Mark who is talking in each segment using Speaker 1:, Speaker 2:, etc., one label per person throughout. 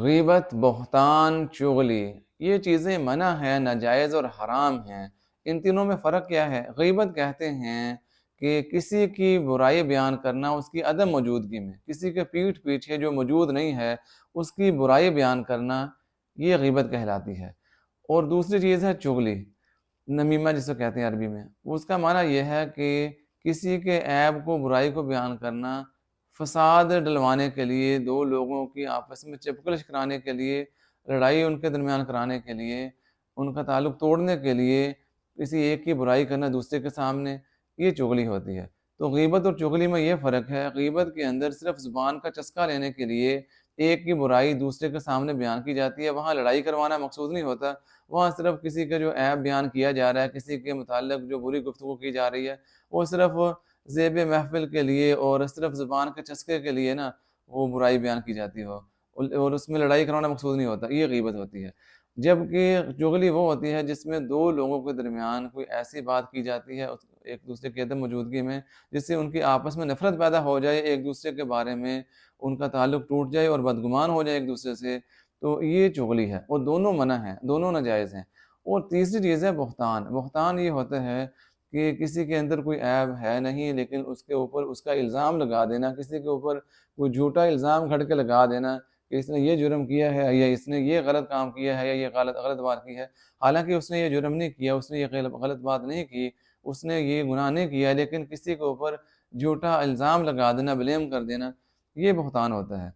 Speaker 1: غیبت، بہتان، چغلی، یہ چیزیں منع ہیں، ناجائز اور حرام ہیں۔ ان تینوں میں فرق کیا ہے؟ غیبت کہتے ہیں کہ کسی کی برائی بیان کرنا اس کی عدم موجودگی میں، کسی کے پیٹھ پیچھے جو موجود نہیں ہے اس کی برائی بیان کرنا، یہ غیبت کہلاتی ہے۔ اور دوسری چیز ہے چغلی، نمیمہ جسے کہتے ہیں عربی میں۔ اس کا معنی یہ ہے کہ کسی کے عیب کو، برائی کو بیان کرنا، فساد ڈلوانے کے لیے، دو لوگوں کی آپس میں چپکلش کرانے کے لیے، لڑائی ان کے درمیان کرانے کے لیے، ان کا تعلق توڑنے کے لیے کسی ایک کی برائی کرنا دوسرے کے سامنے، یہ چغلی ہوتی ہے۔ تو غیبت اور چغلی میں یہ فرق ہے، غیبت کے اندر صرف زبان کا چسکا لینے کے لیے ایک کی برائی دوسرے کے سامنے بیان کی جاتی ہے، وہاں لڑائی کروانا مقصود نہیں ہوتا، وہاں صرف کسی کا جو عیب بیان کیا جا رہا ہے، کسی کے متعلق جو بری گفتگو کی جا رہی ہے، وہ صرف زیب محفل کے لیے اور صرف زبان کے چسکے کے لیے نا وہ برائی بیان کی جاتی ہو، اور اس میں لڑائی کرانا مقصود نہیں ہوتا، یہ غیبت ہوتی ہے۔ جبکہ چغلی وہ ہوتی ہے جس میں دو لوگوں کے درمیان کوئی ایسی بات کی جاتی ہے ایک دوسرے کی عدم موجودگی میں، جس سے ان کی آپس میں نفرت پیدا ہو جائے، ایک دوسرے کے بارے میں ان کا تعلق ٹوٹ جائے اور بدگمان ہو جائے ایک دوسرے سے، تو یہ چغلی ہے، اور دونوں منع ہیں، دونوں ناجائز ہیں۔ اور تیسری چیز ہے بہتان۔ بہتان یہ ہوتا ہے کہ کسی کے اندر کوئی عیب ہے نہیں لیکن اس کے اوپر اس کا الزام لگا دینا، کسی کے اوپر کوئی جھوٹا الزام گھڑ کے لگا دینا کہ اس نے یہ جرم کیا ہے، یا اس نے یہ غلط کام کیا ہے، یا یہ غلط بات کی ہے، حالانکہ اس نے یہ جرم نہیں کیا، اس نے یہ غلط بات نہیں کی، اس نے یہ گناہ نہیں کیا، لیکن کسی کے اوپر جھوٹا الزام لگا دینا، بلیم کر دینا، یہ بہتان ہوتا ہے۔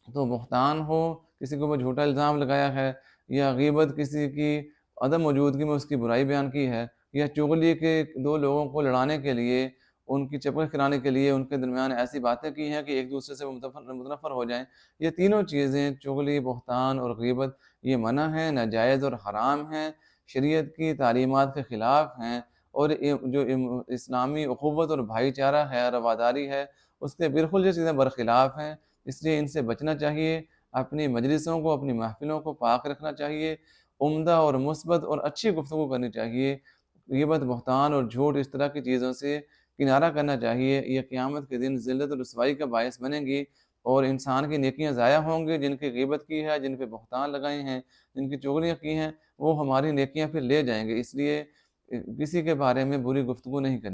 Speaker 1: تو بہتان ہو، کسی کے اوپر جھوٹا الزام لگایا ہے، یا غیبت کسی کی عدم موجودگی میں اس کی برائی بیان کی ہے، یا چغلی کے دو لوگوں کو لڑانے کے لیے، ان کی چپل کھلانے کے لیے ان کے درمیان ایسی باتیں کی ہیں کہ ایک دوسرے سے وہ متنفر ہو جائیں، یہ تینوں چیزیں چغلی، بہتان اور غیبت یہ منع ہیں، ناجائز اور حرام ہیں، شریعت کی تعلیمات کے خلاف ہیں، اور جو اسلامی اخوت اور بھائی چارہ ہے، رواداری ہے، اس کے بالکل یہ چیزیں برخلاف ہیں۔ اس لیے ان سے بچنا چاہیے، اپنی مجلسوں کو، اپنی محفلوں کو پاک رکھنا چاہیے، عمدہ اور مثبت اور اچھی گفتگو کرنی چاہیے، غیبت، بہتان اور جھوٹ اس طرح کی چیزوں سے کنارہ کرنا چاہیے، یہ قیامت کے دن ذلت اور رسوائی کا باعث بنیں گی، اور انسان کی نیکیاں ضائع ہوں گی۔ جن کی غیبت کی ہے، جن پہ بہتان لگائے ہیں، جن کی چغلیاں کی ہیں، وہ ہماری نیکیاں پھر لے جائیں گے۔ اس لیے کسی کے بارے میں بری گفتگو نہیں کرنی۔